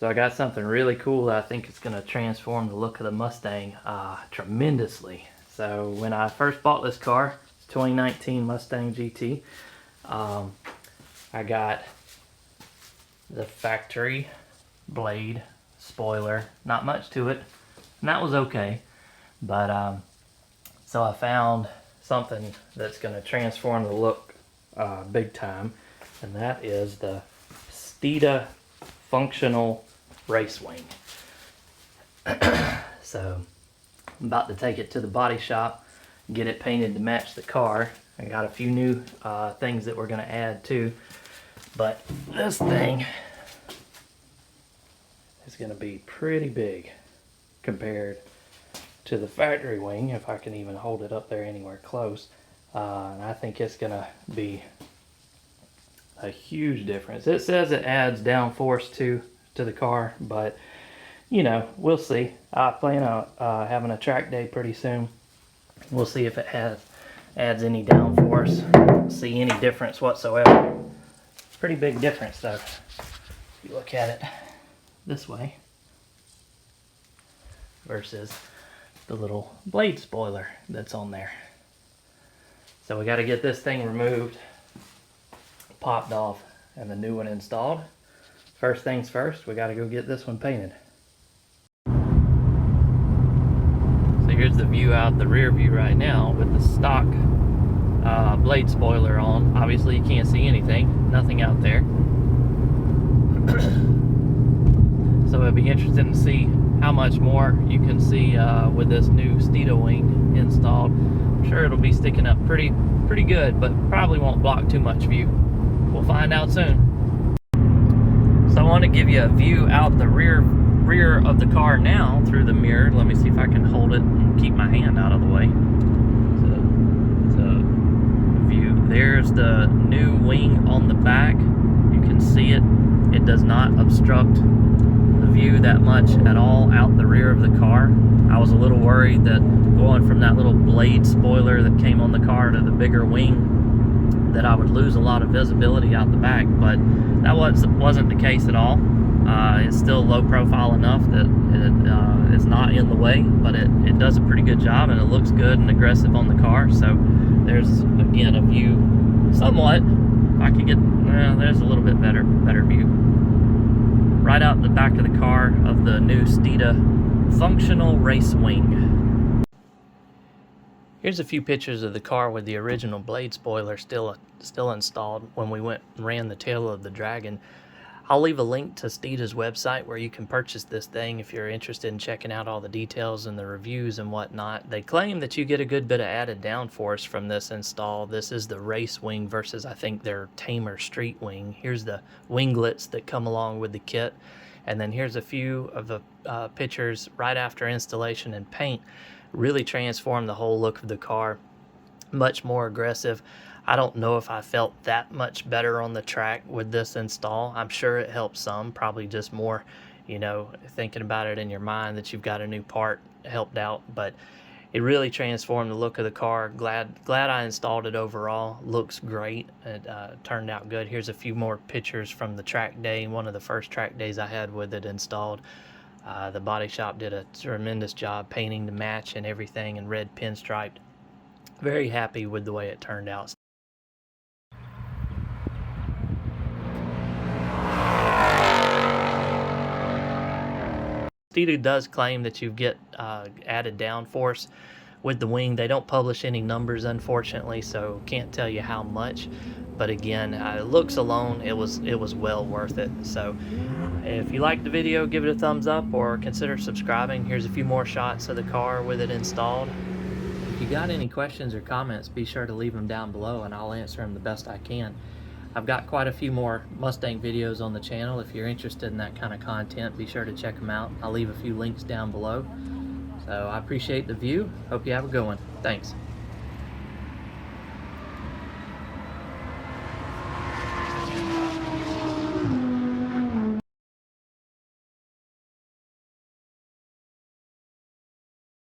So I got something really cool that I think is going to transform the look of the Mustang tremendously. So when I first bought this car, it's 2019 Mustang GT, I got the factory blade spoiler, not much to it, and that was okay. But so I found something that's going to transform the look big time, and that is the Steeda Functional Race Wing. So I'm about to take it to the body shop, get it painted to match the car. I got a few new things that we're going to add too, but this thing is going to be pretty big compared to the factory wing, if I can even hold it up there anywhere close. And I think it's going to be a huge difference. It says it adds downforce to the car, but you know, we'll see. I plan on having a track day pretty soon. We'll see if it adds any downforce, see any difference whatsoever. Pretty big difference though, if you look at it this way versus the little blade spoiler that's on there. So we got to get this thing removed, popped off, and the new one installed. First things first, we got to go get this one painted. So here's the view out the rear view right now with the stock blade spoiler on. Obviously you can't see anything, nothing out there. So it'll be interesting to see how much more you can see with this new Steeda Wing installed. I'm sure it'll be sticking up pretty good, but probably won't block too much view. We'll find out soon. So I want to give you a view out the rear of the car now through the mirror. Let me see if I can hold it and keep my hand out of the way. So view. There's the new wing on the back. You can see it. It does not obstruct the view that much at all out the rear of the car. I was a little worried that going from that little blade spoiler that came on the car to the bigger wing that I would lose a lot of visibility out the back, but that wasn't the case at all. It's still low profile enough that it's not in the way, but it does a pretty good job and it looks good and aggressive on the car. So there's again a view somewhat. If I could get there's a little bit better view right out the back of the car of the new Steeda Functional Race Wing. Here's a few pictures of the car with the original blade spoiler still installed when we went and ran the tail of the Dragon. I'll leave a link to Steeda's website where you can purchase this thing if you're interested in checking out all the details and the reviews and whatnot. They claim that you get a good bit of added downforce from this install. This is the race wing versus I think their tamer street wing. Here's the winglets that come along with the kit. And then here's a few of the pictures right after installation and paint. Really transformed the whole look of the car. Much more aggressive. I don't know if I felt that much better on the track with this install. I'm sure it helps some, probably just more, you know, thinking about it in your mind that you've got a new part helped out, but it really transformed the look of the car. Glad I installed it overall. Looks great. It turned out good. Here's a few more pictures from the track day, one of the first track days I had with it installed. The body shop did a tremendous job painting the match and everything in red pinstriped. Very happy with the way it turned out. Steeda does claim that you get added downforce with the wing. They don't publish any numbers, unfortunately, so can't tell you how much. But again, looks alone, it was well worth it. So if you liked the video, give it a thumbs up or consider subscribing. Here's a few more shots of the car with it installed. If you got any questions or comments, be sure to leave them down below and I'll answer them the best I can. I've got quite a few more Mustang videos on the channel. If you're interested in that kind of content, be sure to check them out. I'll leave a few links down below. So I appreciate the view. Hope you have a good one. Thanks.